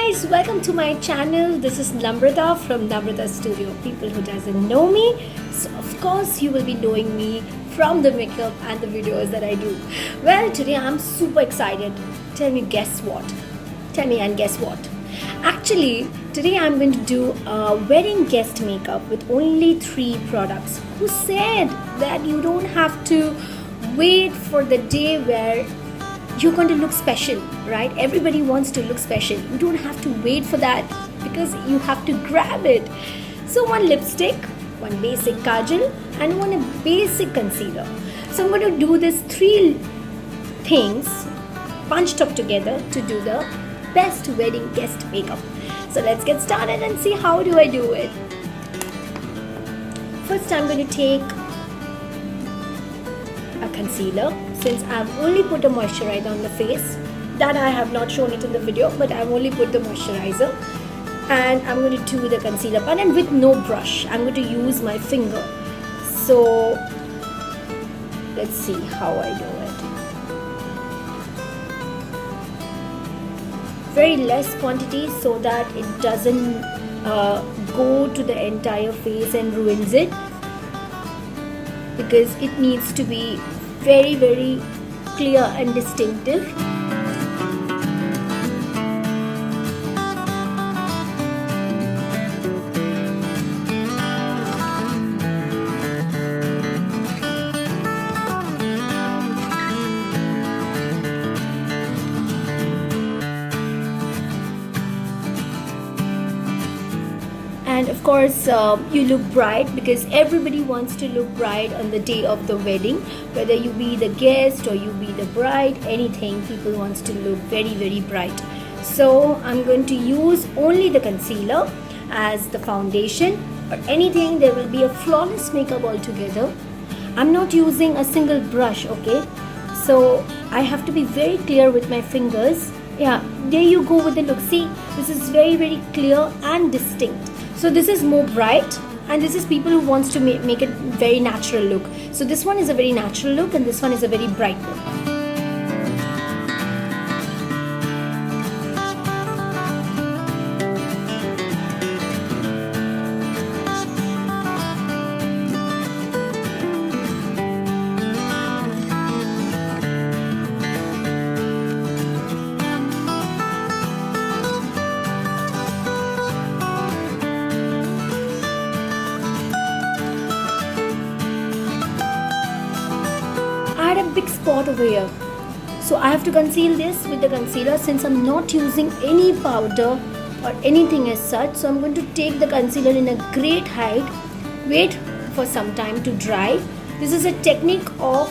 guys, welcome to my channel. This is Namrata from Namrata Studio. People who doesn't know me, so of course you will be knowing me from the makeup and the videos that I do. Well, today I'm super excited. Tell me, guess what? Tell me and guess what? Actually, today I'm going to do a wedding guest makeup with only 3 products. Who said that you don't have to wait for the day where you're going to look special, right? Everybody wants to look special. You don't have to wait for that because you have to grab it. So one lipstick, one basic kajal, and one basic concealer. So I'm going to do these 3 things bunched up together to do the best wedding guest makeup. So let's get started and see how do I do it. First I'm going to take a concealer, since I've only put a moisturizer on the face. That I have not shown it in the video, but I've only put the moisturizer. And I'm going to do the concealer part, and with no brush. I'm going to use my finger. So let's see how I do it. Very less quantity so that it doesn't go to the entire face and ruins it, because it needs to be very, very clear and distinctive. And of course, you look bright, because everybody wants to look bright on the day of the wedding. Whether you be the guest or you be the bride, anything, people wants to look very, very bright. So I'm going to use only the concealer as the foundation, or anything. There will be a flawless makeup altogether. I'm not using a single brush, okay? So I have to be very clear with my fingers. Yeah, there you go with the look. See, this is very, very clear and distinct. So this is more bright, and this is people who wants to make it very natural look. So this one is a very natural look, and this one is a very bright look. I had a big spot over here, so I have to conceal this with the concealer, since I'm not using any powder or anything as such. So I'm going to take the concealer in a great height, wait for some time to dry. This is a technique of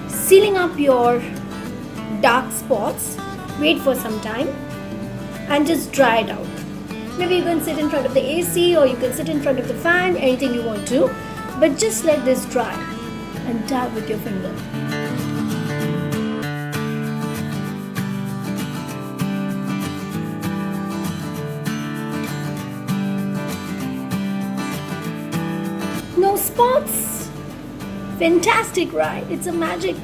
sealing up your dark spots. Wait for some time and just dry it out. Maybe you can sit in front of the AC, or you can sit in front of the fan, anything you want to, but just let this dry and dab with your finger. No spots. Fantastic, right? It's a magic.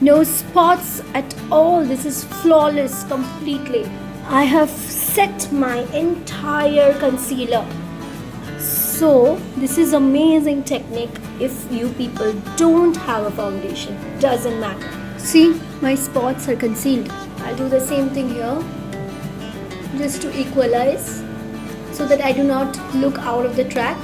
No spots at all. This is flawless completely. I have set my entire concealer. So this is amazing technique if you people don't have a foundation. Doesn't matter. See, my spots are concealed. I'll do the same thing here, just to equalize, so that I do not look out of the track.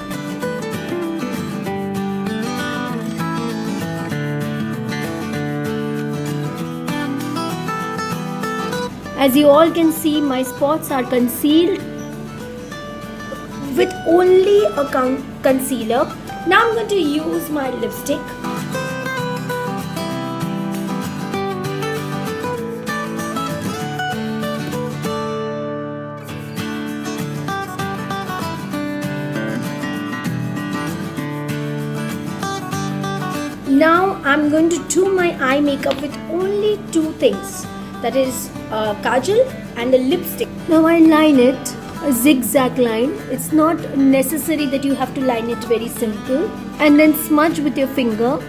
As you all can see, my spots are concealed with only a concealer. Now I'm going to use my lipstick. Now I'm going to do my eye makeup with only 2 things. that is kajal and the lipstick. Now I line it a zigzag line. It's not necessary that you have to line it very simple, and then smudge with your finger.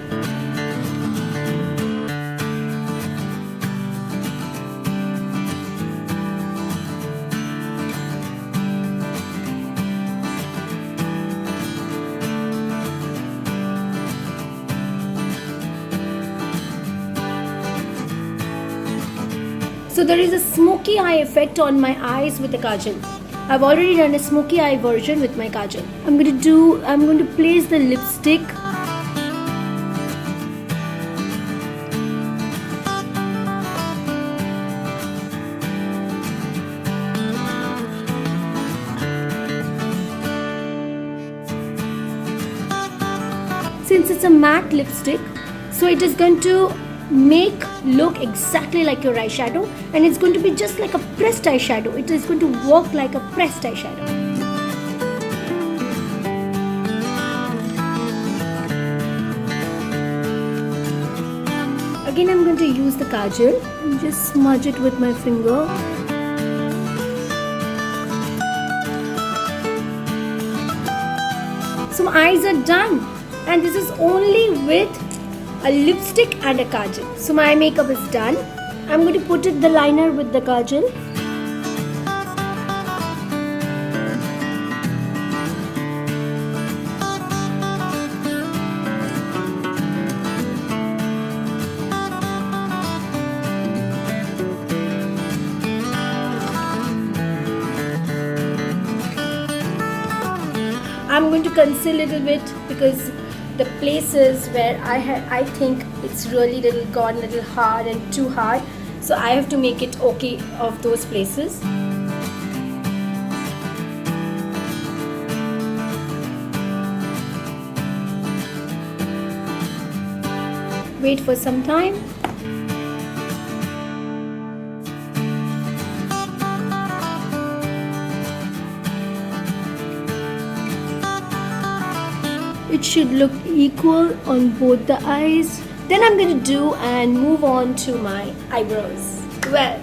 So there is a smoky eye effect on my eyes with the kajal. I've already done a smoky eye version with my kajal. I'm going to place the lipstick. Since it's a matte lipstick, so it is going to make look exactly like your eyeshadow, and it's going to be just like a pressed eyeshadow. It is going to work like a pressed eyeshadow. Again, I'm going to use the kajal and just smudge it with my finger. So my eyes are done, and this is only with a lipstick and a kajal. So my makeup is done. I'm going to put the liner with the kajal. I'm going to conceal a little bit because the places where I think it's really gone a little hard and too hard, so I have to make it okay of those places. Wait for some time. It should look equal on both the eyes. Then I'm going to do and move on to my eyebrows. Well,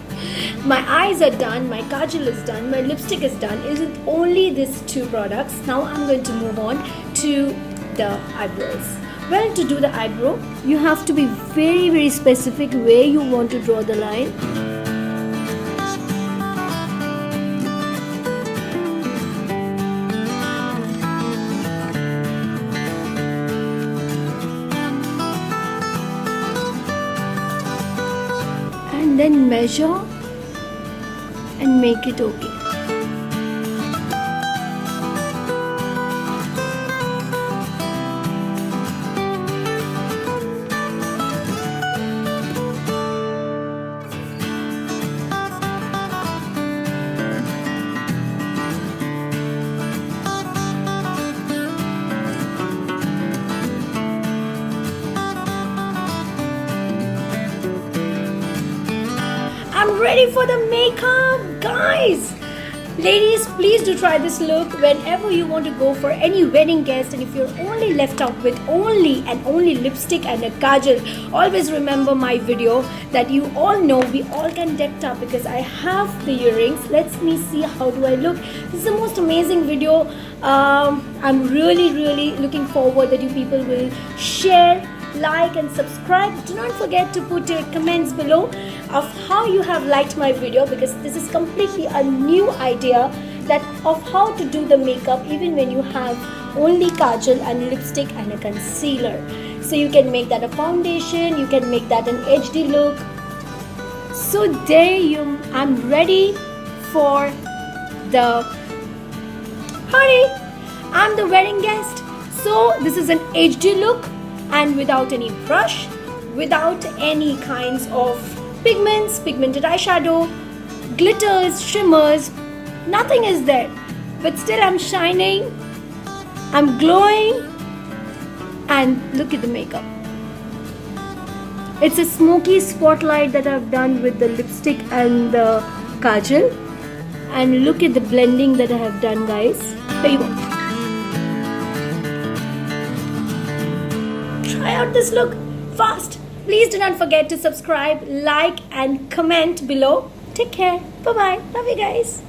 my eyes are done, my kajal is done, my lipstick is done. It is only these two products. Now I'm going to move on to the eyebrows. Well, to do the eyebrow, you have to be very, very specific where you want to draw the line. And then measure and make it okay. I'm ready for the makeup, guys. Ladies, please do try this look whenever you want to go for any wedding guest, and if you're only left out with only lipstick and a kajal, always remember my video that you all know we all can deck up because I have the earrings. Let me see how do I look. This is the most amazing video. I'm really looking forward that you people will share, like and subscribe. Do not forget to put your comments below of how you have liked my video, because this is completely a new idea of how to do the makeup even when you have only kajal and lipstick and a concealer. So you can make that a foundation, you can make that an HD look. So I'm ready for the party. I'm the wedding guest. So this is an HD look, and without any brush, without any kinds of pigments, pigmented eyeshadow, glitters, shimmers, nothing is there. But still I'm shining, I'm glowing, and look at the makeup. It's a smoky spotlight that I've done with the lipstick and the kajal. And look at the blending that I have done, guys. There you go. Try out this look fast. Please do not forget to subscribe, like, and comment below. Take care. Bye bye. Love you guys.